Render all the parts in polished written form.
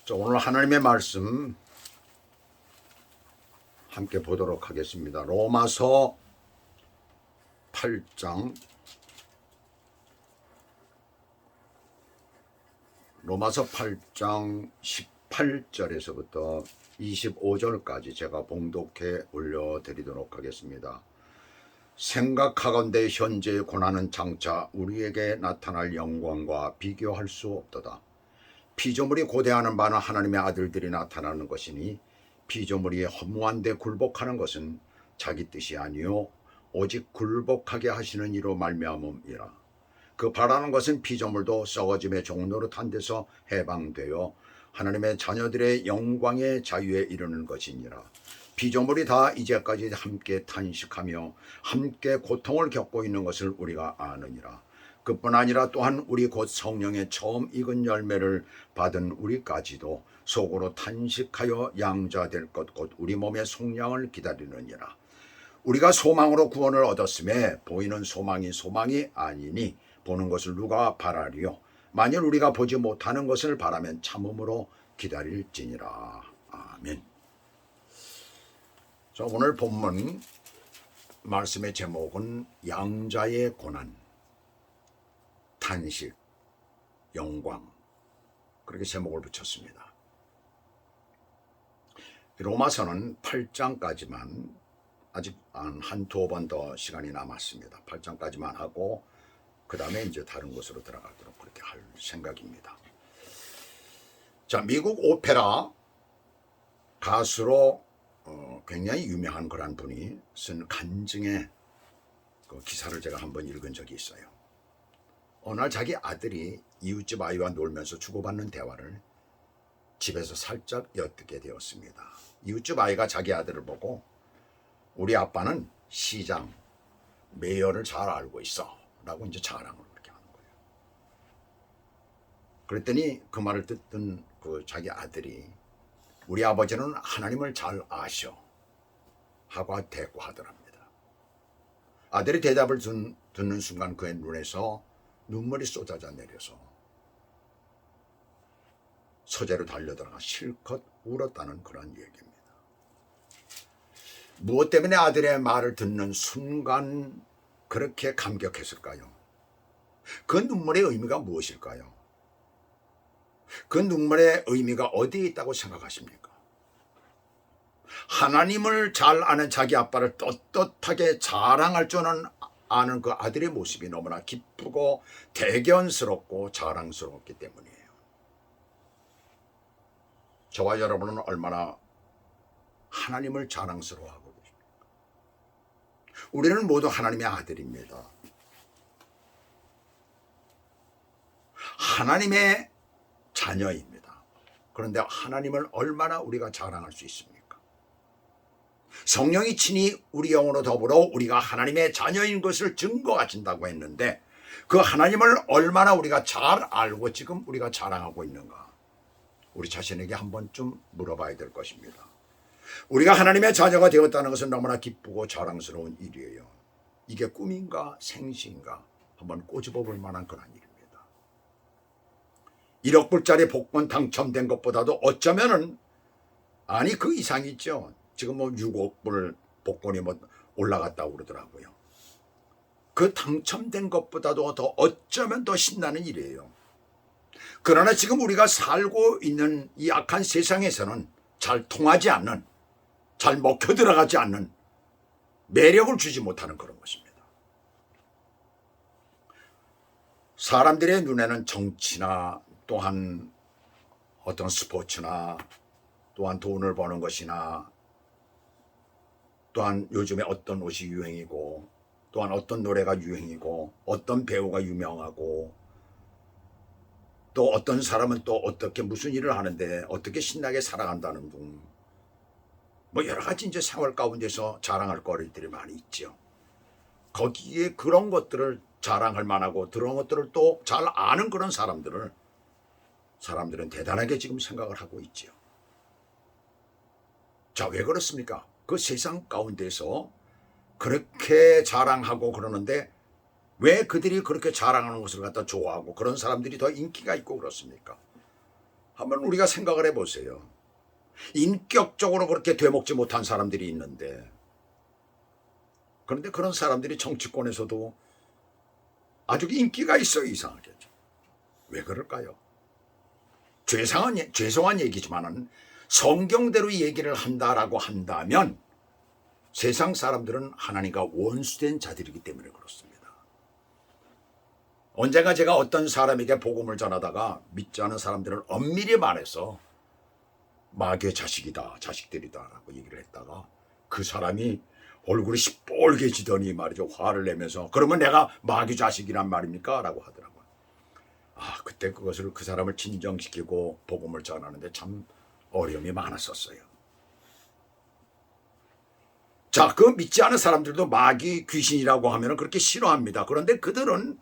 자, 오늘 하나님의 말씀 함께 보도록 하겠습니다. 로마서 8장 18절에서부터 25절까지 제가 봉독해 올려드리도록 하겠습니다. 생각하건대 현재의 고난은 장차 우리에게 나타날 영광과 비교할 수 없도다. 피조물이 고대하는 바는 하나님의 아들들이 나타나는 것이니 피조물이 허무한 데 굴복하는 것은 자기 뜻이 아니요 오직 굴복하게 하시는 이로 말미암음이라. 그 바라는 것은 피조물도 썩어짐의 종노릇한 데서 해방되어 하나님의 자녀들의 영광의 자유에 이르는 것이니라. 피조물이 다 이제까지 함께 탄식하며 함께 고통을 겪고 있는 것을 우리가 아느니라. 그뿐 아니라 또한 우리 곧 성령의 처음 익은 열매를 받은 우리까지도 속으로 탄식하여 양자될 것 곧 우리 몸의 속량을 기다리느니라. 우리가 소망으로 구원을 얻었음에 보이는 소망이 아니니 보는 것을 누가 바라리요. 만일 우리가 보지 못하는 것을 바라면 참음으로 기다릴지니라. 아멘. 자, 오늘 본문 말씀의 제목은 양자의 고난, 탄식, 영광, 그렇게 제목을 붙였습니다. 로마서는 8장까지만 아직 한두 번 더 시간이 남았습니다. 8장까지만 하고 그 다음에 이제 다른 곳으로 들어가도록 그렇게 할 생각입니다. 자, 미국 오페라 가수로 굉장히 유명한 그런 분이 쓴 간증의 그 기사를 제가 한번 읽은 적이 있어요. 어느 날 자기 아들이 이웃집 아이와 놀면서 주고받는 대화를 집에서 살짝 엿듣게 되었습니다. 이웃집 아이가 자기 아들을 보고 우리 아빠는 시장, 메이어를 잘 알고 있어 라고 이제 자랑을 그렇게 하는 거예요. 그랬더니 그 말을 듣던 그 자기 아들이 우리 아버지는 하나님을 잘 아셔 하고 대꾸하더랍니다. 아들이 대답을 듣는 순간 그의 눈에서 눈물이 쏟아져 내려서 서재로 달려들어가 실컷 울었다는 그런 얘기입니다. 무엇 때문에 아들의 말을 듣는 순간 그렇게 감격했을까요? 그 눈물의 의미가 무엇일까요? 그 눈물의 의미가 어디에 있다고 생각하십니까? 하나님을 잘 아는 자기 아빠를 떳떳하게 자랑할 줄은 아는 그 아들의 모습이 너무나 기쁘고 대견스럽고 자랑스러웠기 때문이에요. 저와 여러분은 얼마나 하나님을 자랑스러워하고 계십니까? 우리는 모두 하나님의 아들입니다. 하나님의 자녀입니다. 그런데 하나님을 얼마나 우리가 자랑할 수 있습니까? 성령이 친히 우리 영으로 더불어 우리가 하나님의 자녀인 것을 증거하신다고 했는데 그 하나님을 얼마나 우리가 잘 알고 지금 우리가 자랑하고 있는가? 우리 자신에게 한 번쯤 물어봐야 될 것입니다. 우리가 하나님의 자녀가 되었다는 것은 너무나 기쁘고 자랑스러운 일이에요. 이게 꿈인가 생시인가 한번 꼬집어 볼 만한 그런 일입니다. 1억 불짜리 복권 당첨된 것보다도 어쩌면은 아니 그 이상이 있죠. 지금 뭐 6억 불 복권이 뭐 올라갔다고 그러더라고요. 그 당첨된 것보다도 더 어쩌면 더 신나는 일이에요. 그러나 지금 우리가 살고 있는 이 악한 세상에서는 잘 통하지 않는, 잘 먹혀 들어가지 않는, 매력을 주지 못하는 그런 것입니다. 사람들의 눈에는 정치나 또한 어떤 스포츠나 또한 돈을 버는 것이나 또한 요즘에 어떤 옷이 유행이고 또한 어떤 노래가 유행이고 어떤 배우가 유명하고 또 어떤 사람은 또 어떻게 무슨 일을 하는데 어떻게 신나게 살아간다는 등 뭐 여러 가지 이제 생활 가운데서 자랑할 거리들이 많이 있죠. 거기에 그런 것들을 자랑할 만하고 그런 것들을 또 잘 아는 그런 사람들은 대단하게 지금 생각을 하고 있죠. 자, 왜 그렇습니까? 그 세상 가운데서 그렇게 자랑하고 그러는데 왜 그들이 그렇게 자랑하는 것을 갖다 좋아하고 그런 사람들이 더 인기가 있고 그렇습니까? 한번 우리가 생각을 해보세요. 인격적으로 그렇게 되먹지 못한 사람들이 있는데, 그런데 그런 사람들이 정치권에서도 아주 인기가 있어요. 이상하게. 왜 그럴까요? 죄송한 얘기지만은 성경대로 얘기를 한다라고 한다면 세상 사람들은 하나님과 원수된 자들이기 때문에 그렇습니다. 언젠가 제가 어떤 사람에게 복음을 전하다가 믿지 않은 사람들은 엄밀히 말해서 마귀의 자식이다, 자식들이다 라고 얘기를 했다가 그 사람이 얼굴이 시뻘개지더니 말이죠. 화를 내면서 그러면 내가 마귀 자식이란 말입니까? 라고 하더라고요. 그때 그것을 그 사람을 진정시키고 복음을 전하는데 참 어려움이 많았었어요. 자, 그 믿지 않은 사람들도 마귀 귀신이라고 하면 그렇게 싫어합니다. 그런데 그들은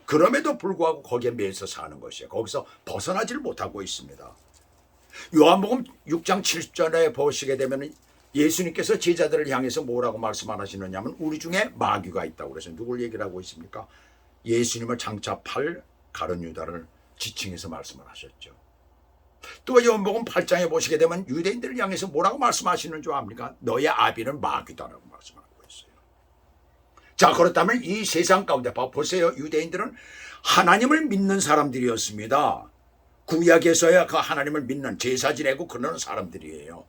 그럼에도 불구하고 거기에 매여서 사는 것이에요. 거기서 벗어나질 못하고 있습니다. 요한복음 6장 7절에 보시게 되면 예수님께서 제자들을 향해서 뭐라고 말씀 안 하시느냐면 우리 중에 마귀가 있다고 그래서 누굴 얘기를 하고 있습니까? 예수님을 장차 팔 가룟 유다를 지칭해서 말씀을 하셨죠. 또 요한복음 8장에 보시게 되면 유대인들을 향해서 뭐라고 말씀하시는 줄 압니까? 너의 아비는 마귀다라고 말씀하고 있어요. 자, 그렇다면 이 세상 가운데 보세요. 유대인들은 하나님을 믿는 사람들이었습니다. 구약에서야 그 하나님을 믿는 제사 지내고 그러는 사람들이에요.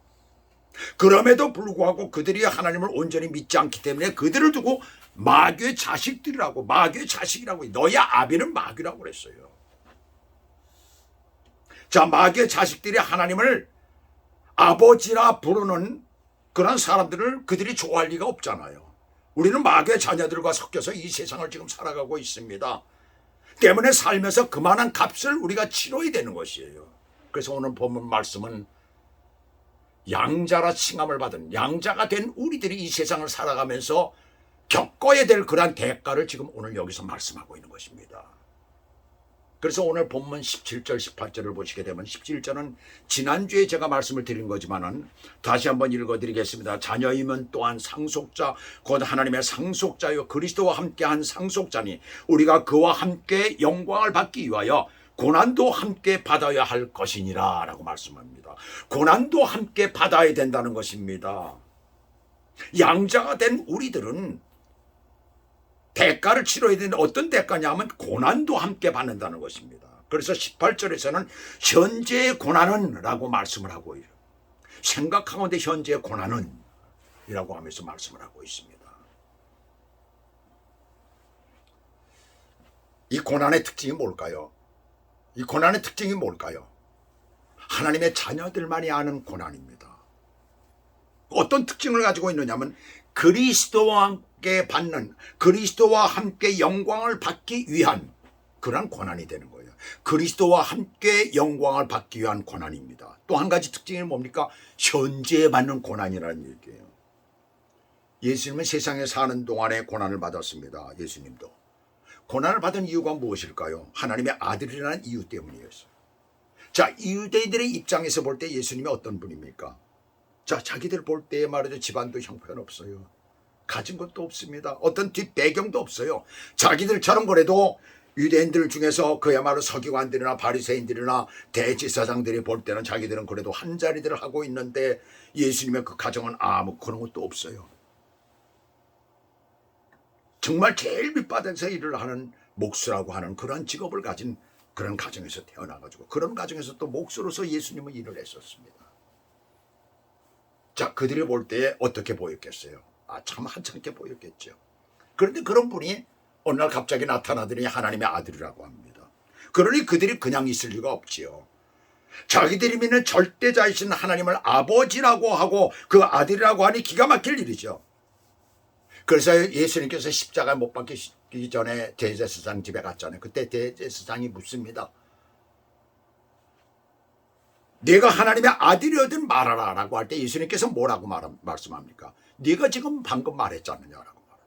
그럼에도 불구하고 그들이 하나님을 온전히 믿지 않기 때문에 그들을 두고 마귀의 자식들이라고, 마귀의 자식이라고, 너의 아비는 마귀라고 그랬어요. 자, 마귀의 자식들이 하나님을 아버지라 부르는 그런 사람들을 그들이 좋아할 리가 없잖아요. 우리는 마귀의 자녀들과 섞여서 이 세상을 지금 살아가고 있습니다. 때문에 살면서 그만한 값을 우리가 치러야 되는 것이에요. 그래서 오늘 본문 말씀은 양자라 칭함을 받은 양자가 된 우리들이 이 세상을 살아가면서 겪어야 될 그러한 대가를 지금 오늘 여기서 말씀하고 있는 것입니다. 그래서 오늘 본문 17절 18절을 보시게 되면 17절은 지난주에 제가 말씀을 드린 거지만은 다시 한번 읽어드리겠습니다. 자녀이면 또한 상속자 곧 하나님의 상속자요 그리스도와 함께한 상속자니 우리가 그와 함께 영광을 받기 위하여 고난도 함께 받아야 할 것이니라 라고 말씀합니다. 고난도 함께 받아야 된다는 것입니다. 양자가 된 우리들은 대가를 치러야 되는데 어떤 대가냐 하면 고난도 함께 받는다는 것입니다. 그래서 18절에서는 현재의 고난은 라고 말씀을 하고 있어요. 생각하건대 현재의 고난은 이라고 하면서 말씀을 하고 있습니다. 이 고난의 특징이 뭘까요? 이 고난의 특징이 뭘까요? 하나님의 자녀들만이 아는 고난입니다. 어떤 특징을 가지고 있느냐면 그리스도와 함께 받는, 그리스도와 함께 영광을 받기 위한 그런 고난이 되는 거예요. 그리스도와 함께 영광을 받기 위한 고난입니다. 또 한 가지 특징이 뭡니까? 현재에 받는 고난이라는 얘기예요. 예수님은 세상에 사는 동안에 고난을 받았습니다. 예수님도. 고난을 받은 이유가 무엇일까요? 하나님의 아들이라는 이유 때문이었어요. 자, 유대인들의 입장에서 볼 때 예수님이 어떤 분입니까? 자, 자기들 볼 때 말이죠. 집안도 형편없어요. 가진 것도 없습니다. 어떤 뒷배경도 없어요. 자기들처럼 그래도 유대인들 중에서 그야말로 서기관들이나 바리새인들이나 대제사장들이 볼 때는 자기들은 그래도 한자리들을 하고 있는데 예수님의 그 가정은 아무 그런 것도 없어요. 정말 제일 밑바닥에서 일을 하는 목수라고 하는 그런 직업을 가진 그런 가정에서 태어나가지고 그런 가정에서 또 목수로서 예수님은 일을 했었습니다. 자, 그들이 볼 때 어떻게 보였겠어요? 참 한참게 보였겠죠. 그런데 그런 분이 어느 날 갑자기 나타나더니 하나님의 아들이라고 합니다. 그러니 그들이 그냥 있을 리가 없지요. 자기들이 믿는 절대자이신 하나님을 아버지라고 하고 그 아들이라고 하니 기가 막힐 일이죠. 그래서 예수님께서 십자가에 못 박히기 전에 대제사장 집에 갔잖아요. 그때 대제사장이 묻습니다. 네가 하나님의 아들이어든 말하라 라고 할 때 예수님께서 뭐라고 말씀합니까? 네가 지금 방금 말했지 않느냐라고 말합니다.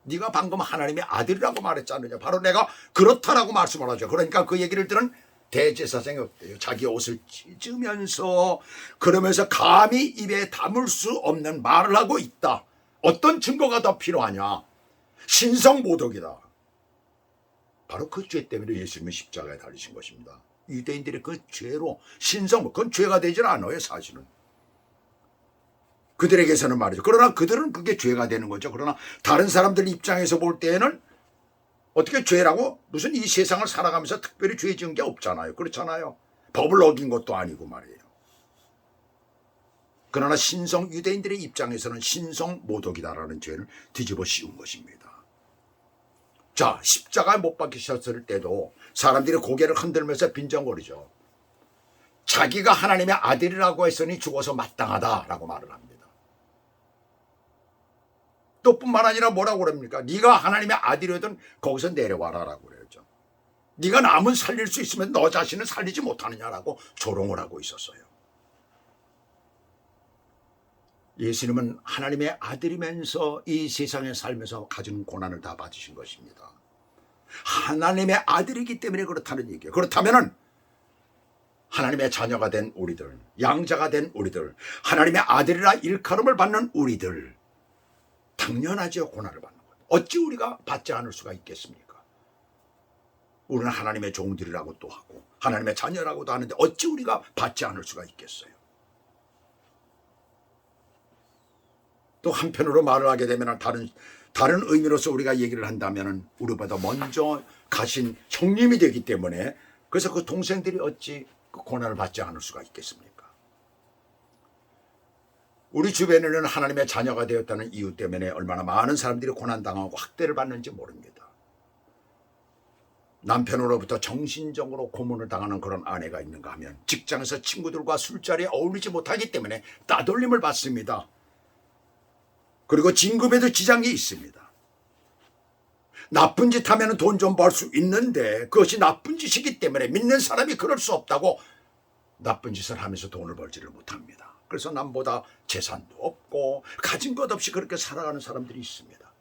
네가 방금 하나님의 아들이라고 말했지 않느냐. 바로 내가 그렇다라고 말씀을 하죠. 그러니까 그 얘기를 들은 대제사장이 어때요? 자기 옷을 찢으면서 그러면서 감히 입에 담을 수 없는 말을 하고 있다. 어떤 증거가 더 필요하냐? 신성모독이다. 바로 그 죄 때문에 예수님은 십자가에 달리신 것입니다. 유대인들의 그 죄로 신성, 그건 죄가 되질 않아요 사실은. 그들에게서는 말이죠. 그러나 그들은 그게 죄가 되는 거죠. 그러나 다른 사람들 입장에서 볼 때에는 어떻게 죄라고 무슨 이 세상을 살아가면서 특별히 죄 지은 게 없잖아요. 그렇잖아요. 법을 어긴 것도 아니고 말이에요. 그러나 신성 유대인들의 입장에서는 신성 모독이다라는 죄를 뒤집어 씌운 것입니다. 자, 십자가에 못 박히셨을 때도 사람들이 고개를 흔들면서 빈정거리죠. 자기가 하나님의 아들이라고 했으니 죽어서 마땅하다라고 말을 합니다. 또 뿐만 아니라 뭐라고 그럽니까? 네가 하나님의 아들이든 거기서 내려와라라고 그러죠. 네가 남은 살릴 수 있으면 너 자신을 살리지 못하느냐라고 조롱을 하고 있었어요. 예수님은 하나님의 아들이면서 이 세상에 살면서 가진 고난을 다 받으신 것입니다. 하나님의 아들이기 때문에 그렇다는 얘기예요. 그렇다면은 하나님의 자녀가 된 우리들, 양자가 된 우리들, 하나님의 아들이라 일컬음을 받는 우리들, 당연하죠. 고난을 받는 것. 어찌 우리가 받지 않을 수가 있겠습니까? 우리는 하나님의 종들이라고 또 하고 하나님의 자녀라고도 하는데 어찌 우리가 받지 않을 수가 있겠어요? 또 한편으로 말을 하게 되면 다른 의미로서 우리가 얘기를 한다면 우리보다 먼저 가신 형님이 되기 때문에 그래서 그 동생들이 어찌 그 고난을 받지 않을 수가 있겠습니까? 우리 주변에는 하나님의 자녀가 되었다는 이유 때문에 얼마나 많은 사람들이 고난당하고 학대를 받는지 모릅니다. 남편으로부터 정신적으로 고문을 당하는 그런 아내가 있는가 하면 직장에서 친구들과 술자리에 어울리지 못하기 때문에 따돌림을 받습니다. 그리고 진급에도 지장이 있습니다. 나쁜 짓 하면 돈 좀 벌 수 있는데 그것이 나쁜 짓이기 때문에 믿는 사람이 그럴 수 없다고 나쁜 짓을 하면서 돈을 벌지를 못합니다. 그래서 남보다 재산도 없고 가진 것 없이 그렇게 살아가는 사람들이 있습니다.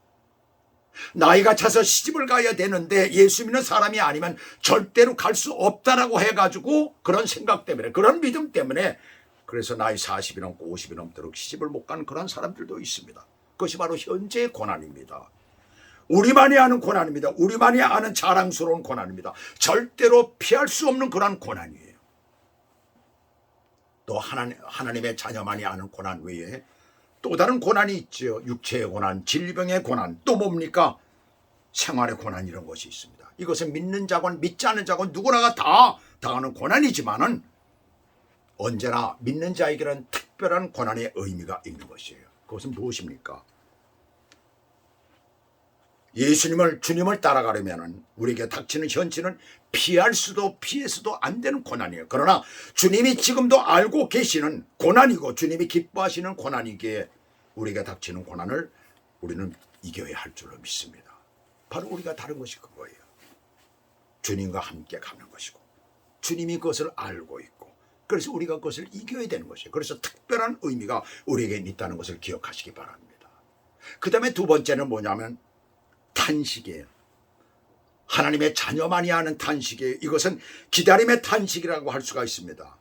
나이가 차서 시집을 가야 되는데 예수 믿는 사람이 아니면 절대로 갈 수 없다라고 해가지고 그런 생각 때문에 그런 믿음 때문에 그래서 나이 40이 넘고 50이 넘도록 시집을 못 가는 그런 사람들도 있습니다. 그것이 바로 현재의 고난입니다. 우리만이 아는 고난입니다. 우리만이 아는 자랑스러운 고난입니다. 절대로 피할 수 없는 그런 고난이에요. 또 하나님의 자녀만이 아는 고난 외에 또 다른 고난이 있죠. 육체의 고난, 질병의 고난, 또 뭡니까? 생활의 고난 이런 것이 있습니다. 이것은 믿는 자건 믿지 않는 자건 누구나가 다 당하는 고난이지만은 언제나 믿는 자에게는 특별한 고난의 의미가 있는 것이에요. 그것은 무엇입니까? 주님을 따라가려면 우리에게 닥치는 현실은 피해서도 안 되는 고난이에요. 그러나 주님이 지금도 알고 계시는 고난이고 주님이 기뻐하시는 고난이기에 우리가 닥치는 고난을 우리는 이겨야 할 줄로 믿습니다. 바로 우리가 다른 것이 그거예요. 주님과 함께 가는 것이고 주님이 그것을 알고 있고 그래서 우리가 그것을 이겨야 되는 것이에요. 그래서 특별한 의미가 우리에게 있다는 것을 기억하시기 바랍니다. 그 다음에 두 번째는 뭐냐면 탄식이에요. 하나님의 자녀만이 하는 탄식이에요. 이것은 기다림의 탄식이라고 할 수가 있습니다.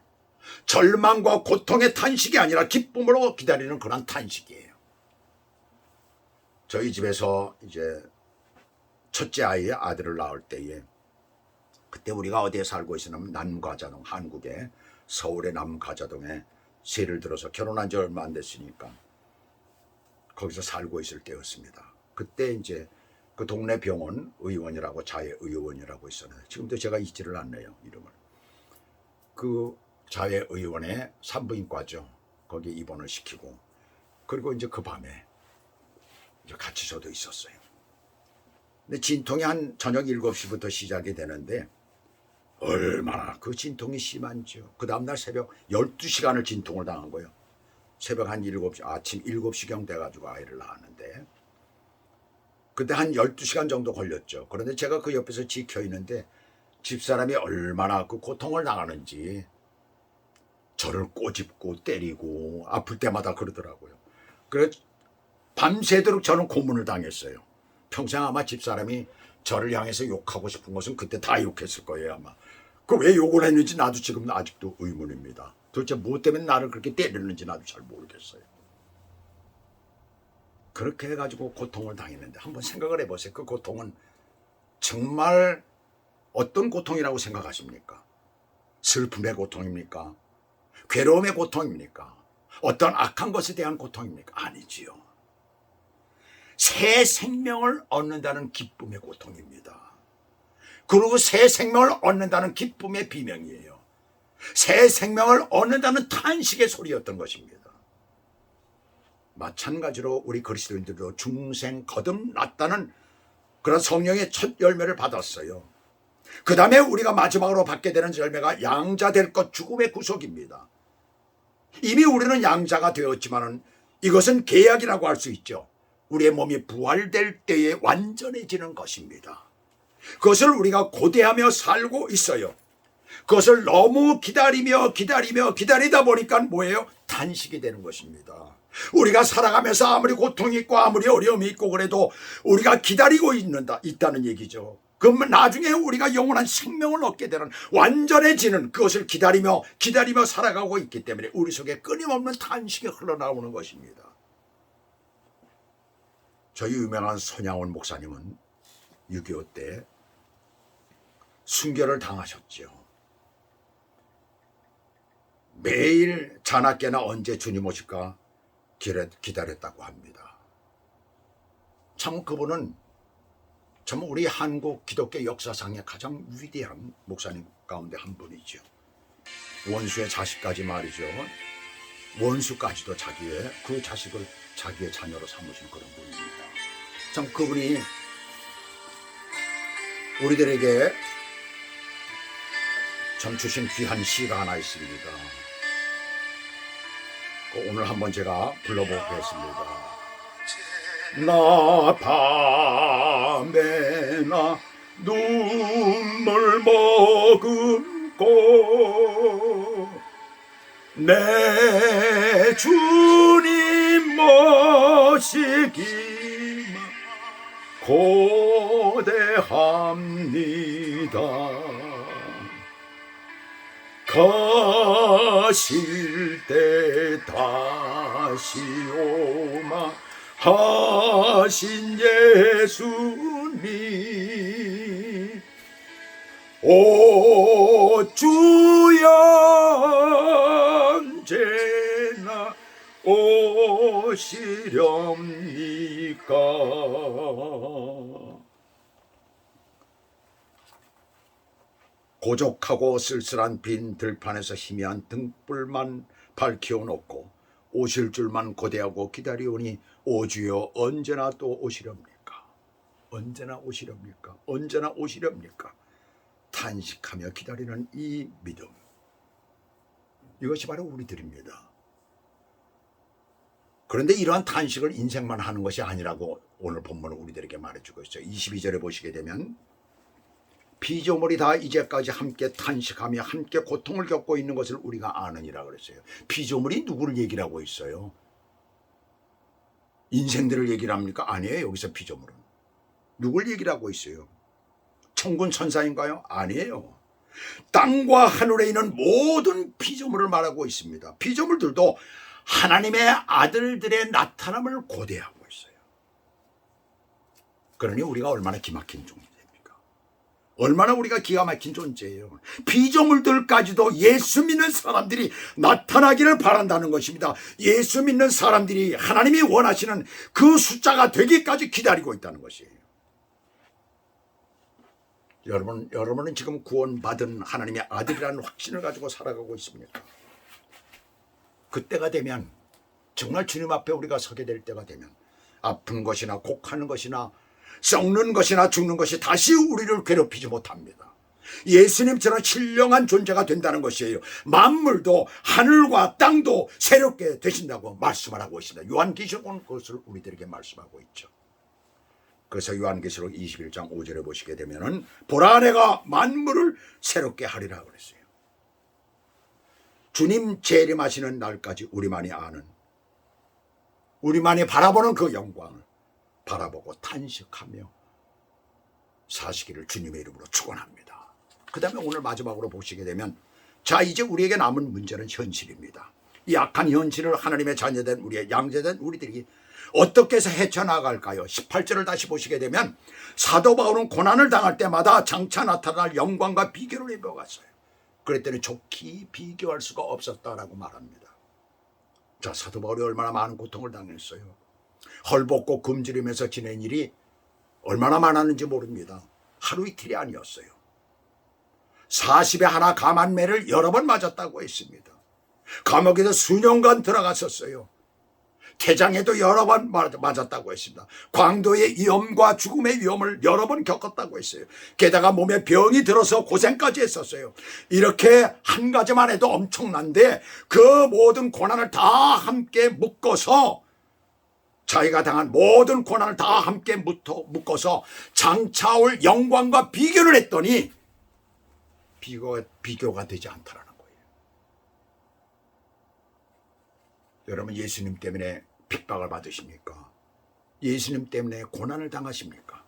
절망과 고통의 탄식이 아니라 기쁨으로 기다리는 그런 탄식이에요. 저희 집에서 이제 첫째 아이의 아들을 낳을 때에 그때 우리가 어디에 살고 있었냐면 남과자동, 한국의 서울의 남과자동에 세를 들어서 결혼한 지 얼마 안 됐으니까 거기서 살고 있을 때였습니다. 그때 이제 그 동네 병원 의원이라고 자해의원이라고 있었는데 지금도 제가 잊지를 않네요 이름을. 그 자해의원의 산부인과죠. 거기 입원을 시키고 그리고 이제 그 밤에 이제 같이 저도 있었어요. 근데 진통이 한 저녁 7시부터 시작이 되는데 얼마나 그 진통이 심한지요. 그 다음날 새벽 12시간을 진통을 당한 거예요. 새벽 한 7시, 아침 7시경 돼가지고 아이를 낳았는데 그때 한 12시간 정도 걸렸죠. 그런데 제가 그 옆에서 지켜 있는데 집사람이 얼마나 그 고통을 당하는지 저를 꼬집고 때리고 아플 때마다 그러더라고요. 그래서 밤새도록 저는 고문을 당했어요. 평생 아마 집사람이 저를 향해서 욕하고 싶은 것은 그때 다 욕했을 거예요 아마. 그 왜 욕을 했는지 나도 지금 아직도 의문입니다. 도대체 무엇 때문에 나를 그렇게 때렸는지 나도 잘 모르겠어요. 그렇게 해가지고 고통을 당했는데 한번 생각을 해보세요. 그 고통은 정말 어떤 고통이라고 생각하십니까? 슬픔의 고통입니까? 괴로움의 고통입니까? 어떤 악한 것에 대한 고통입니까? 아니지요. 새 생명을 얻는다는 기쁨의 고통입니다. 그리고 새 생명을 얻는다는 기쁨의 비명이에요. 새 생명을 얻는다는 탄식의 소리였던 것입니다. 마찬가지로 우리 그리스도인들도 중생 거듭났다는 그런 성령의 첫 열매를 받았어요. 그 다음에 우리가 마지막으로 받게 되는 열매가 양자 될 것, 죽음의 구속입니다. 이미 우리는 양자가 되었지만은 이것은 계약이라고 할 수 있죠. 우리의 몸이 부활될 때에 완전해지는 것입니다. 그것을 우리가 고대하며 살고 있어요. 그것을 너무 기다리다 보니까 뭐예요? 단식이 되는 것입니다. 우리가 살아가면서 아무리 고통이 있고 아무리 어려움이 있고 그래도 우리가 기다리고 있다는 얘기죠. 그러면 나중에 우리가 영원한 생명을 얻게 되는 완전해지는 그것을 기다리며 살아가고 있기 때문에 우리 속에 끊임없는 탄식이 흘러나오는 것입니다. 저희 유명한 손양원 목사님은 6.25 때 순교를 당하셨죠. 매일 자나깨나 언제 주님 오실까 기다렸다고 합니다. 참 그분은 참 우리 한국 기독교 역사상의 가장 위대한 목사님 가운데 한 분이죠. 원수의 자식까지 말이죠. 원수까지도 그 자식을 자기의 자녀로 삼으신 그런 분입니다. 참 그분이 우리들에게 참 주신 귀한 시가 하나 있습니다. 오늘 한번 제가 불러보겠습니다. 나 밤에 나 눈물 머금고 내 주님 모시기만 고대합니다. 가실 때 다시 오마 하신 예수님 오 주여 언제나 오시렵니까. 고족하고 쓸쓸한 빈 들판에서 희미한 등불만 밝혀놓고 오실 줄만 고대하고 기다리오니 오 주여 언제나 또 오시렵니까? 언제나 오시렵니까? 언제나 오시렵니까? 탄식하며 기다리는 이 믿음, 이것이 바로 우리들입니다. 그런데 이러한 탄식을 인생만 하는 것이 아니라고 오늘 본문은 우리들에게 말해주고 있어요. 22절에 보시게 되면 피조물이 다 이제까지 함께 탄식하며 함께 고통을 겪고 있는 것을 우리가 아느니라 그랬어요. 피조물이 누구를 얘기를 하고 있어요? 인생들을 얘기를 합니까? 아니에요. 여기서 피조물은 누굴 얘기를 하고 있어요? 천군 천사인가요? 아니에요. 땅과 하늘에 있는 모든 피조물을 말하고 있습니다. 피조물들도 하나님의 아들들의 나타남을 고대하고 있어요. 그러니 우리가 얼마나 기막힌 존재입니까? 얼마나 우리가 기가 막힌 존재예요. 피조물들까지도 예수 믿는 사람들이 나타나기를 바란다는 것입니다. 예수 믿는 사람들이 하나님이 원하시는 그 숫자가 되기까지 기다리고 있다는 것이에요. 여러분은 지금 구원받은 하나님의 아들이라는 확신을 가지고 살아가고 있습니까? 그때가 되면, 정말 주님 앞에 우리가 서게 될 때가 되면 아픈 것이나 곡하는 것이나 썩는 것이나 죽는 것이 다시 우리를 괴롭히지 못합니다. 예수님처럼 신령한 존재가 된다는 것이에요. 만물도 하늘과 땅도 새롭게 되신다고 말씀을 하고 있습니다. 요한계시록은 그것을 우리들에게 말씀하고 있죠. 그래서 요한계시록 21장 5절에 보시게 되면은 보라 내가 만물을 새롭게 하리라 그랬어요. 주님 재림하시는 날까지 우리만이 아는, 우리만이 바라보는 그 영광을 바라보고 탄식하며 사시기를 주님의 이름으로 축원합니다. 그 다음에 오늘 마지막으로 보시게 되면, 자 이제 우리에게 남은 문제는 현실입니다. 이 악한 현실을 하나님의 자녀된 우리의 양자된 우리들이 어떻게 해서 헤쳐나갈까요? 18절을 다시 보시게 되면 사도 바울은 고난을 당할 때마다 장차 나타날 영광과 비결을 입어갔어요. 그랬더니 좋게 비교할 수가 없었다라고 말합니다. 자, 사도 바울이 얼마나 많은 고통을 당했어요. 헐벗고 굶주리면서 지낸 일이 얼마나 많았는지 모릅니다. 하루 이틀이 아니었어요. 40에 하나 감한매를 여러 번 맞았다고 했습니다. 감옥에도 수년간 들어갔었어요. 태장에도 여러 번 맞았다고 했습니다. 광도의 위험과 죽음의 위험을 여러 번 겪었다고 했어요. 게다가 몸에 병이 들어서 고생까지 했었어요. 이렇게 한 가지만 해도 엄청난데 그 모든 고난을 다 함께 묶어서 자기가 당한 모든 고난을 다 함께 묶어서 장차 올 영광과 비교를 했더니 비교가 되지 않더라는 거예요. 여러분, 예수님 때문에 핍박을 받으십니까? 예수님 때문에 고난을 당하십니까?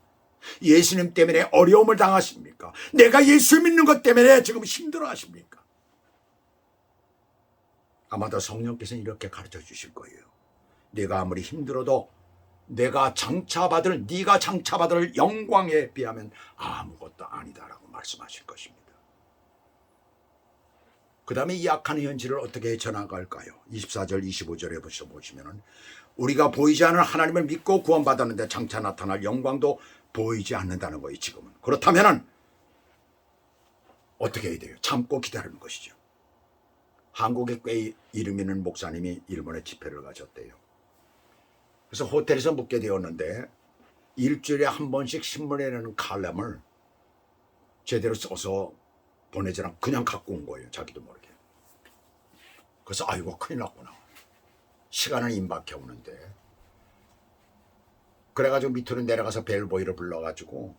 예수님 때문에 어려움을 당하십니까? 내가 예수 믿는 것 때문에 지금 힘들어 하십니까? 아마도 성령께서는 이렇게 가르쳐 주실 거예요. 네가 아무리 힘들어도 네가 장차받을 영광에 비하면 아무것도 아니다라고 말씀하실 것입니다. 그 다음에 이 악한 현실을 어떻게 전화갈까요? 24절 25절에 보시면 우리가 보이지 않는 하나님을 믿고 구원받았는데 장차 나타날 영광도 보이지 않는다는 거예요. 지금은. 그렇다면 어떻게 해야 돼요? 참고 기다리는 것이죠. 한국에 꽤 이름 있는 목사님이 일본에 집회를 가셨대요. 그래서 호텔에서 묵게 되었는데 일주일에 한 번씩 신문에 내는 칼럼을 제대로 써서 보내지랑 그냥 갖고 온 거예요. 자기도 모르게. 그래서 아이고 큰일 났구나. 시간은 임박해 오는데. 그래가지고 밑으로 내려가서 벨보이를 불러가지고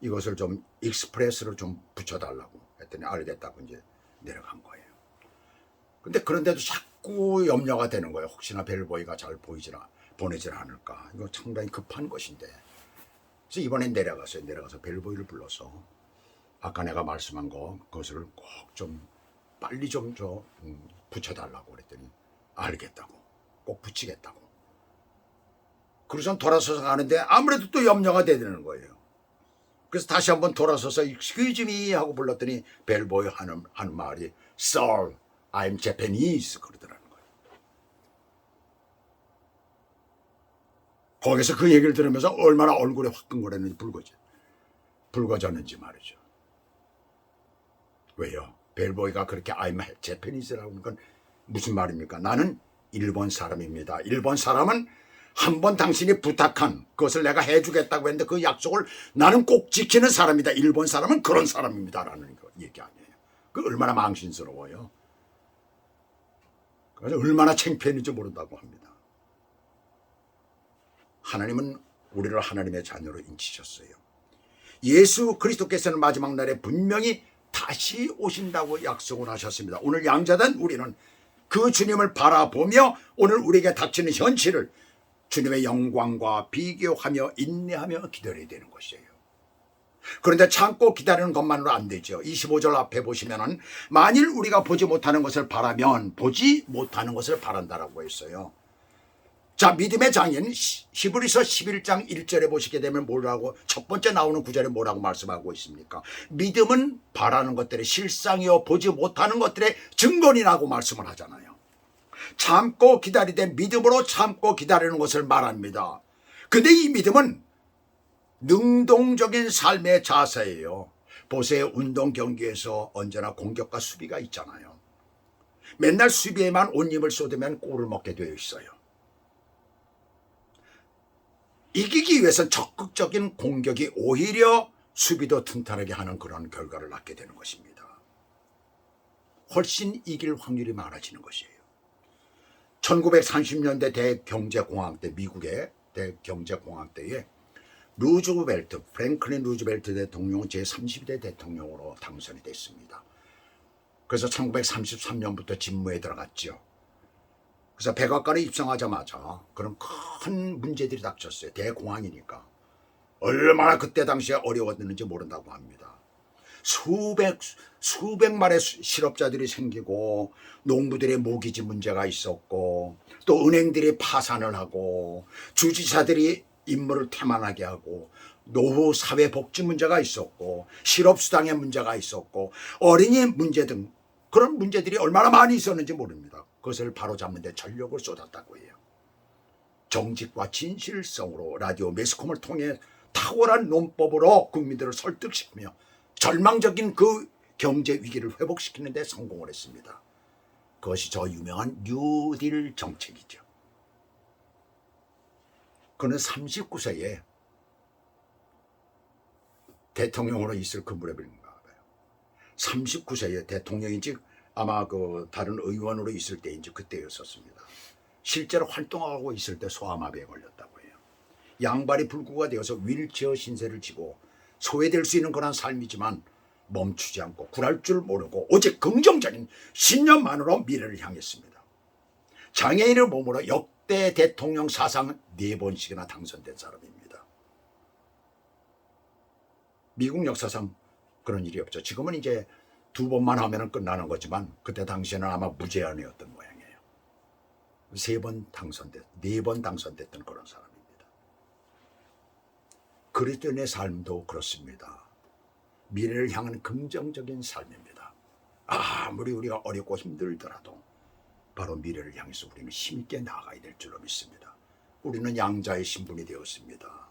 이것을 좀 익스프레스로 좀 붙여달라고 했더니 알겠다고 이제 내려간 거예요. 근데 그런데도 자꾸 염려가 되는 거예요. 혹시나 벨보이가 잘 보내질 않을까. 이거 상당히 급한 것인데. 그래서 이번엔 내려가서 벨보이를 불러서 아까 내가 말씀한 그것을 꼭 좀 빨리 좀 붙여달라고 그랬더니 알겠다고. 꼭 붙이겠다고. 그래서 돌아서서 가는데 아무래도 또 염려가 되는 거예요. 그래서 다시 한번 돌아서서 excuse me 하고 불렀더니 벨보이 하는 말이 Sir, I'm Japanese 그러더라는 거예요. 거기서 그 얘기를 들으면서 얼마나 얼굴에 화끈거렸는지 붉어졌는지 말이죠. 왜요? 벨보이가 그렇게 I'm Japanese라고 하는 건 무슨 말입니까? 나는 일본 사람입니다. 일본 사람은 한번 당신이 부탁한 그것을 내가 해주겠다고 했는데 그 약속을 나는 꼭 지키는 사람이다. 일본 사람은 그런 사람입니다. 라는 얘기 아니에요. 그 얼마나 망신스러워요. 그래서 얼마나 창피했는지 모른다고 합니다. 하나님은 우리를 하나님의 자녀로 인치셨어요. 예수 그리스도께서는 마지막 날에 분명히 다시 오신다고 약속을 하셨습니다. 오늘 양자된 우리는 그 주님을 바라보며 오늘 우리에게 닥치는 현실을 주님의 영광과 비교하며 인내하며 기다려야 되는 것이에요. 그런데 참고 기다리는 것만으로 안 되죠. 25절 앞에 보시면은 만일 우리가 보지 못하는 것을 바라면 보지 못하는 것을 바란다라고 했어요. 자, 믿음의 장인 히브리서 11장 1절에 보시게 되면 뭐라고 첫 번째 나오는 구절에 뭐라고 말씀하고 있습니까? 믿음은 바라는 것들의 실상이요 보지 못하는 것들의 증거니라고 말씀을 하잖아요. 참고 기다리되 믿음으로 참고 기다리는 것을 말합니다. 근데 이 믿음은 능동적인 삶의 자세예요. 보세요. 운동 경기에서 언제나 공격과 수비가 있잖아요. 맨날 수비에만 온 힘을 쏟으면 골을 먹게 되어 있어요. 이기기 위해서는 적극적인 공격이 오히려 수비도 튼튼하게 하는 그런 결과를 낳게 되는 것입니다. 훨씬 이길 확률이 많아지는 것이에요. 1930년대 대경제공황 때, 미국의 대경제공황 때에 프랭클린 루즈벨트 대통령은 제32대 대통령으로 당선이 됐습니다. 그래서 1933년부터 직무에 들어갔죠. 그래서 백악관에 입성하자마자 그런 큰 문제들이 닥쳤어요. 대공황이니까. 얼마나 그때 당시에 어려웠는지 모른다고 합니다. 수백 마리의 실업자들이 생기고 농부들의 모기지 문제가 있었고 또 은행들이 파산을 하고 주지사들이 임무를 태만하게 하고 노후 사회복지 문제가 있었고 실업수당의 문제가 있었고 어린이 문제 등 그런 문제들이 얼마나 많이 있었는지 모릅니다. 그것을 바로잡는 데 전력을 쏟았다고 해요. 정직과 진실성으로 라디오 매스컴을 통해 탁월한 논법으로 국민들을 설득시키며 절망적인 그 경제 위기를 회복시키는 데 성공을 했습니다. 그것이 저 유명한 뉴딜 정책이죠. 그는 39세에 대통령으로 있을 그 무렵인가 봐요. 39세에 대통령인지 아마 그 다른 의원으로 있을 때인지 그때였었습니다. 실제로 활동하고 있을 때 소아마비에 걸렸다고 해요. 양발이 불구가 되어서 휠체어 신세를 지고 소외될 수 있는 그런 삶이지만 멈추지 않고 굴할 줄 모르고 오직 긍정적인 신념만으로 미래를 향했습니다. 장애인의 몸으로 역대 대통령 사상 4번씩이나 당선된 사람입니다. 미국 역사상 그런 일이 없죠. 지금은 이제 2번만 하면 끝나는 거지만 그때 당시에는 아마 무제한이었던 모양이에요. 4번 당선됐던 그런 사람입니다. 그리스도인의 삶도 그렇습니다. 미래를 향한 긍정적인 삶입니다. 아무리 우리가 어렵고 힘들더라도 바로 미래를 향해서 우리는 힘있게 나아가야 될 줄로 믿습니다. 우리는 양자의 신분이 되었습니다.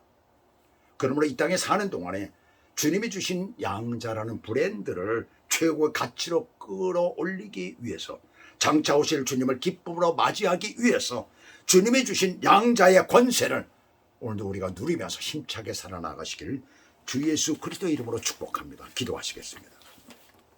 그러므로 이 땅에 사는 동안에 주님이 주신 양자라는 브랜드를 최고의 가치로 끌어올리기 위해서 장차 오실 주님을 기쁨으로 맞이하기 위해서 주님이 주신 양자의 권세를 오늘도 우리가 누리면서 힘차게 살아나가시길 주 예수 그리스도 이름으로 축복합니다. 기도하시겠습니다.